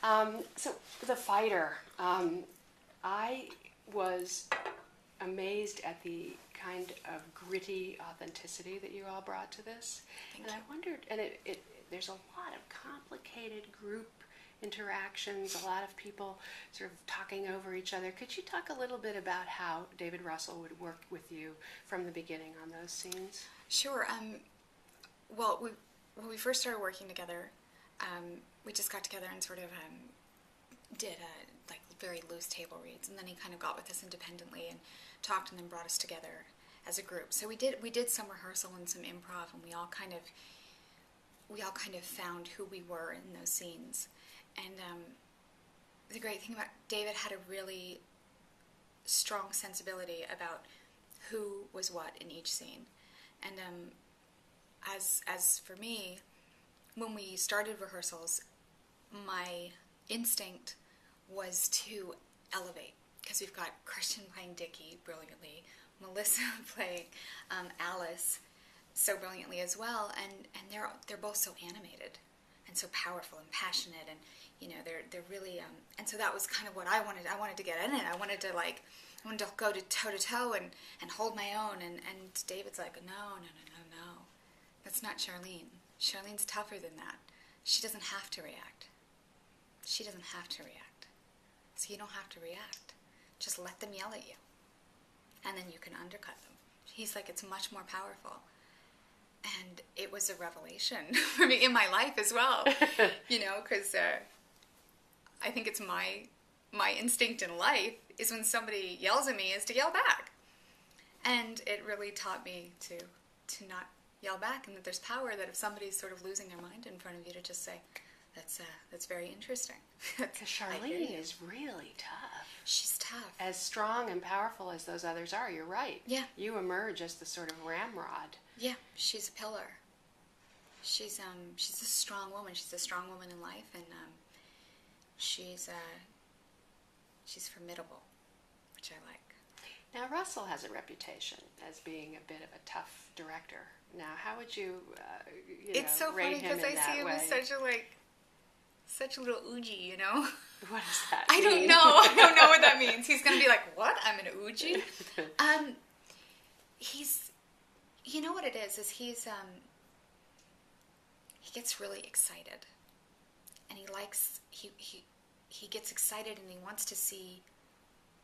So the fighter, I was amazed at the kind of gritty authenticity that you all brought to this. Thank And you. I wondered, and there's a lot of complicated group interactions, a lot of people sort of talking over each other. Could you talk a little bit about how David Russell would work with you from the beginning on those scenes? Sure. Well, when we first started working together, we just got together and sort of did like very loose table reads, and then he kind of got with us independently and talked, and then brought us together as a group. So we did some rehearsal and some improv, and we all kind of found who we were in those scenes. And the great thing about David had a really strong sensibility about who was what in each scene. And as for me, when we started rehearsals, my instinct was to elevate, because we've got Christian playing Dickie brilliantly, Melissa playing Alice so brilliantly as well, and they're both so animated and so powerful and passionate, and they're really and so that was kind of what I wanted to get in it. I wanted to go to toe to toe and hold my own, and David's like, no, that's not Charlene. Charlene's tougher than that. She doesn't have to react. So you don't have to react. Just let them yell at you, and then you can undercut them. He's like, it's much more powerful. And it was a revelation for me in my life as well, because I think it's my instinct in life is when somebody yells at me is to yell back. And it really taught me to not yell back, and that there's power, that if somebody's sort of losing their mind in front of you, to just say, that's very interesting. Because Charlene is really tough. She's tough. As strong and powerful as those others are, you're right. Yeah. You emerge as the sort of ramrod. Yeah, she's a pillar. She's a strong woman. She's a strong woman in life, and she's formidable, which I like. Now, Russell has a reputation as being a bit of a tough director. Now, how would you, it's so rate funny, him because in I see that him way? as such a little oogie, What does that I mean? don't know. I don't know what that means. He's going to be like, what? I'm an oogie? He's, what it is he gets really excited. And he gets excited, and he wants to see it.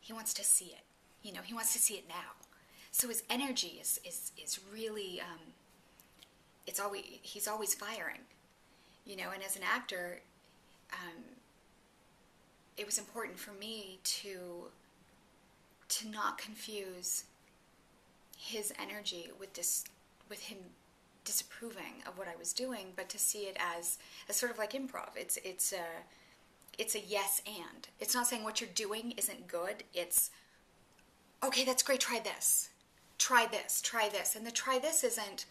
He wants to see it now. So his energy is really, he's always firing. And as an actor, it was important for me to not confuse his energy with him disapproving of what I was doing, but to see it as sort of like improv. It's a yes and. It's not saying what you're doing isn't good. It's, okay, that's great, try this. Try this, try this. And the try this isn't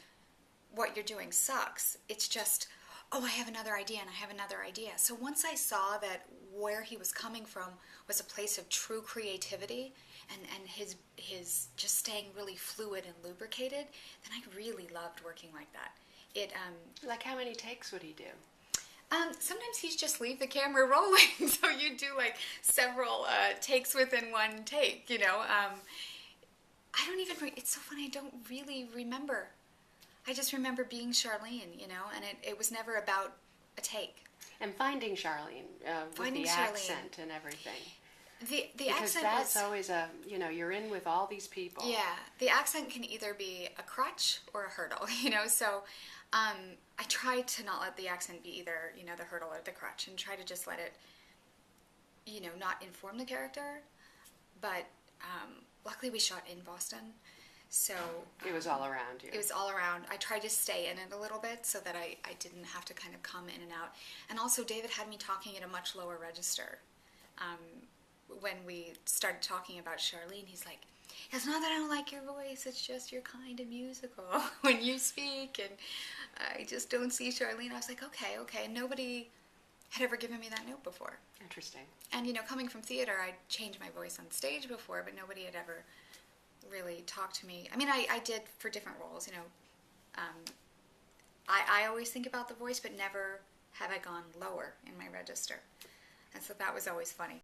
what you're doing sucks. It's just, oh, I have another idea, and I have another idea. So once I saw that where he was coming from was a place of true creativity, and his just staying really fluid and lubricated, then I really loved working like that. Like, how many takes would he do? Sometimes he'd just leave the camera rolling, so you do like several takes within one take, I don't even, it's so funny, I don't really remember. I just remember being Charlene, and it was never about a take. And finding Charlene, with the accent and everything. The because accent that's was, always you're in with all these people. Yeah, the accent can either be a crutch or a hurdle, so I try to not let the accent be either, the hurdle or the crutch, and try to just let it, not inform the character. But luckily we shot in Boston, so it was all around you. It was all around. I tried to stay in it a little bit so that I didn't have to kind of come in and out. And also David had me talking at a much lower register. When we started talking about Charlene, he's like, it's not that I don't like your voice, it's just you're kind of musical when you speak, and I just don't see Charlene. I was like, okay. Nobody had ever given me that note before. Interesting. And, you know, coming from theater, I'd changed my voice on stage before, but nobody had ever really talked to me. I mean, I did for different roles, you know. I always think about the voice, but never have I gone lower in my register. And so that was always funny.